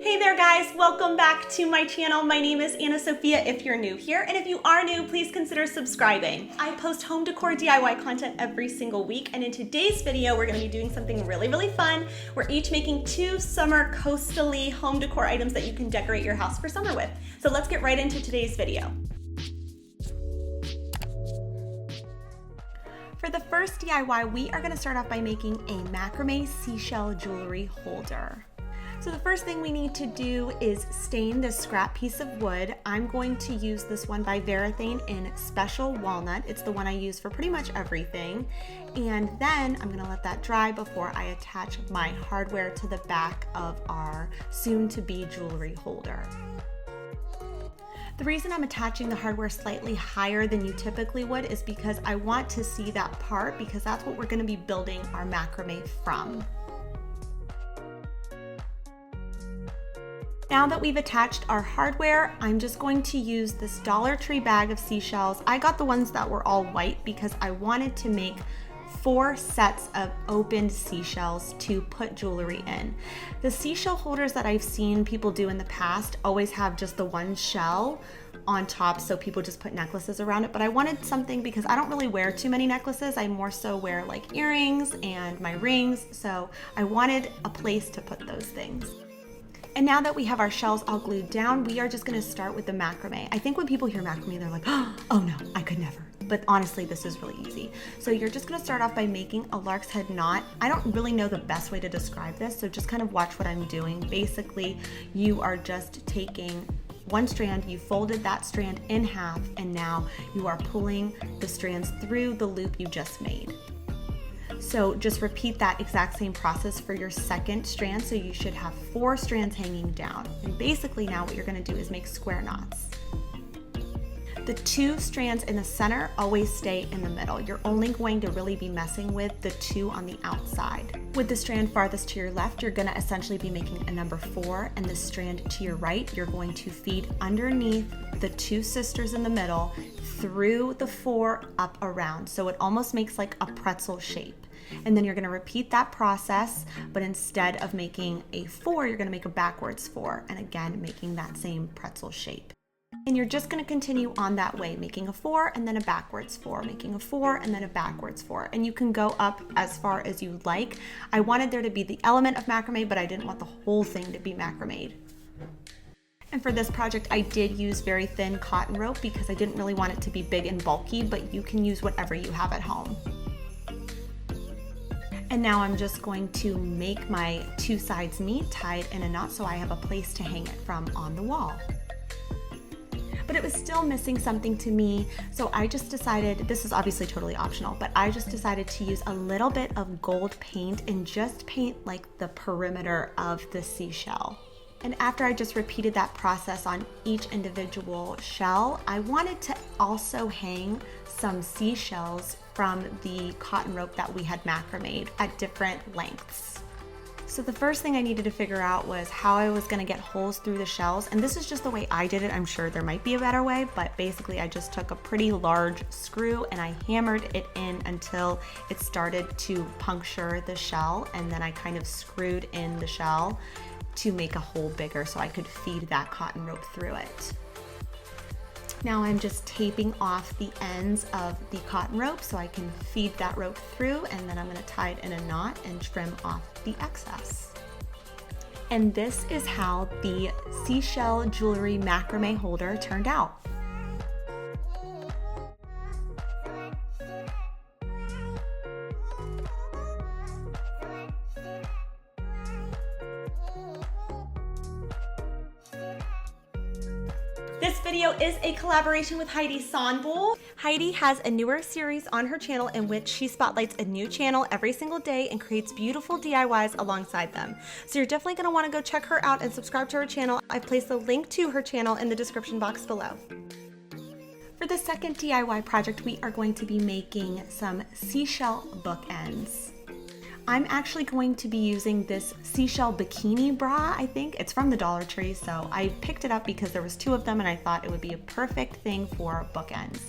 Hey there guys, welcome back to my channel. My name is Anna Sophia if you're new here, and if you are new, please consider subscribing. I post home decor DIY content every single week, and in today's video, we're gonna be doing something really fun. We're each making 2 summer coastal-y home decor items that you can decorate your house for summer with. So let's get right into today's video. For the first DIY, we are gonna start off by making a macrame seashell jewelry holder. So the first thing we need to do is stain this scrap piece of wood. I'm going to use this one by Varathane in Special Walnut. It's the one I use for pretty much everything. And then I'm gonna let that dry before I attach my hardware to the back of our soon-to-be jewelry holder. The reason I'm attaching the hardware slightly higher than you typically would is because I want to see that part, because that's what we're gonna be building our macrame from. Now that we've attached our hardware, I'm just going to use this Dollar Tree bag of seashells. I got the ones that were all white because I wanted to make 4 sets of opened seashells to put jewelry in. The seashell holders that I've seen people do in the past always have just the one shell on top, so people just put necklaces around it, but I wanted something because I don't really wear too many necklaces. I more so wear like earrings and my rings, so I wanted a place to put those things. And now that we have our shells all glued down, we are just gonna start with the macrame. I think when people hear macrame, they're like, oh no, I could never. But honestly, this is really easy. So you're just gonna start off by making a lark's head knot. I don't really know the best way to describe this, so just kind of watch what I'm doing. Basically, you are just taking one strand, you folded that strand in half, and now you are pulling the strands through the loop you just made. So just repeat that exact same process for your second strand, so you should have 4 strands hanging down. And basically now what you're gonna do is make square knots. The 2 strands in the center always stay in the middle. You're only going to really be messing with the 2 on the outside. With the strand farthest to your left, you're gonna essentially be making a number 4, and the strand to your right, you're going to feed underneath the 2 sisters in the middle through the 4 up around. So it almost makes like a pretzel shape. And then you're gonna repeat that process, but instead of making a 4, you're gonna make a backwards 4, and again, making that same pretzel shape. And you're just gonna continue on that way, making a 4 and then a backwards 4, making a 4 and then a backwards 4. And you can go up as far as you like. I wanted there to be the element of macrame, but I didn't want the whole thing to be macrameed. And for this project, I did use very thin cotton rope because I didn't really want it to be big and bulky, but you can use whatever you have at home. And now I'm just going to make my 2 sides meet, tie it in a knot so I have a place to hang it from on the wall. But it was still missing something to me, so I just decided, this is obviously totally optional, but I just decided to use a little bit of gold paint and just paint like the perimeter of the seashell. And after I just repeated that process on each individual shell, I wanted to also hang some seashells from the cotton rope that we had macrameed at different lengths. So the first thing I needed to figure out was how I was gonna get holes through the shells. And this is just the way I did it. I'm sure there might be a better way, but basically I just took a pretty large screw and I hammered it in until it started to puncture the shell. And then I kind of screwed in the shell to make a hole bigger so I could feed that cotton rope through it. Now I'm just taping off the ends of the cotton rope so I can feed that rope through, and then I'm gonna tie it in a knot and trim off the excess. And this is how the seashell jewelry macrame holder turned out. This video is a collaboration with Heidi Sonboul. Heidi has a newer series on her channel in which she spotlights a new channel every single day and creates beautiful DIYs alongside them. So you're definitely gonna wanna go check her out and subscribe to her channel. I've placed a link to her channel in the description box below. For the second DIY project, we are going to be making some seashell bookends. I'm actually going to be using this seashell bikini bra, I think. It's from the Dollar Tree, so I picked it up because there was 2 of them and I thought it would be a perfect thing for bookends.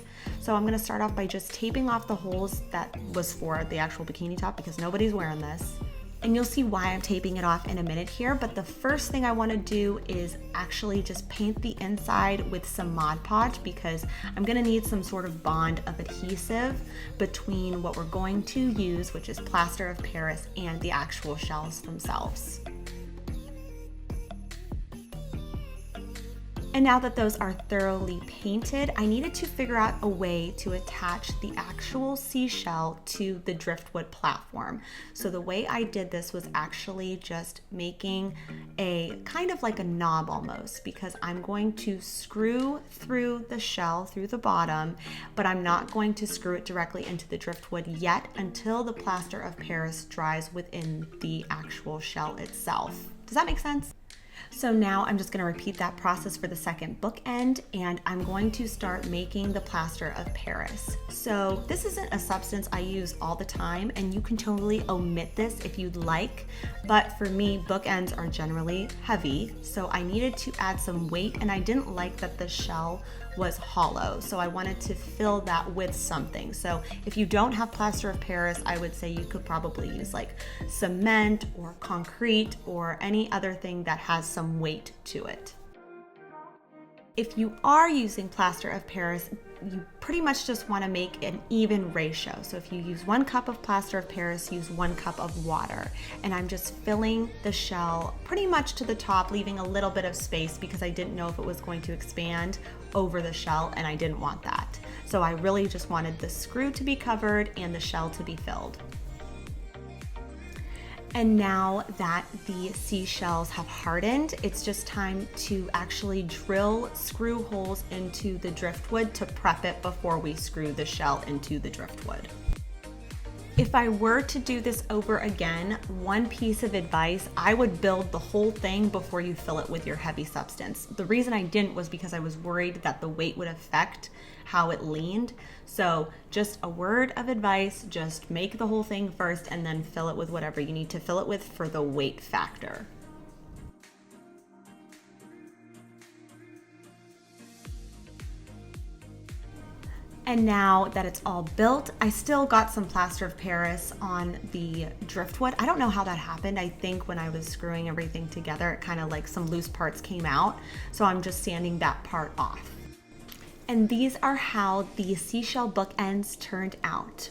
So I'm gonna start off by just taping off the holes that was for the actual bikini top because nobody's wearing this. And you'll see why I'm taping it off in a minute here, but the first thing I want to do is actually just paint the inside with some Mod Podge, because I'm going to need some sort of bond of adhesive between what we're going to use, which is plaster of Paris, and the actual shells themselves. And now that those are thoroughly painted, I needed to figure out a way to attach the actual seashell to the driftwood platform. So the way I did this was actually just making a kind of like a knob almost, because I'm going to screw through the shell through the bottom, but I'm not going to screw it directly into the driftwood yet until the plaster of Paris dries within the actual shell itself. Does that make sense? So now I'm just going to repeat that process for the second bookend, and I'm going to start making the plaster of Paris. So this isn't a substance I use all the time, and you can totally omit this if you'd like, but for me, bookends are generally heavy, so I needed to add some weight, and I didn't like that the shell was hollow, so I wanted to fill that with something. So if you don't have plaster of Paris, I would say you could probably use like cement or concrete or any other thing that has some weight to it. If you are using plaster of Paris, you pretty much just want to make an even ratio. So if you use 1 cup of plaster of Paris, use 1 cup of water. And I'm just filling the shell pretty much to the top, leaving a little bit of space because I didn't know if it was going to expand over the shell, and I didn't want that. So I really just wanted the screw to be covered and the shell to be filled. And now that the seashells have hardened, it's just time to actually drill screw holes into the driftwood to prep it before we screw the shell into the driftwood. If I were to do this over again, one piece of advice, I would build the whole thing before you fill it with your heavy substance. The reason I didn't was because I was worried that the weight would affect how it leaned. So just a word of advice, just make the whole thing first and then fill it with whatever you need to fill it with for the weight factor. And now that it's all built, I still got some plaster of Paris on the driftwood. I don't know how that happened. I think when I was screwing everything together, it kind of like some loose parts came out. So I'm just sanding that part off. And these are how the seashell bookends turned out.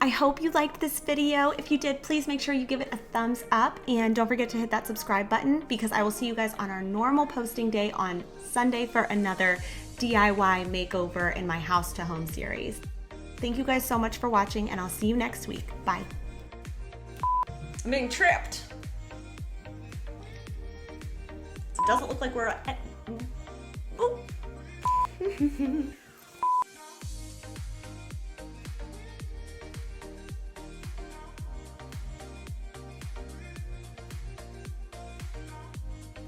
I hope you liked this video. If you did, please make sure you give it a thumbs up, and don't forget to hit that subscribe button, because I will see you guys on our normal posting day on Sunday for another DIY makeover in my house to home series. Thank you guys so much for watching, and I'll see you next week. Bye. I'm being tripped. It doesn't look like we're at...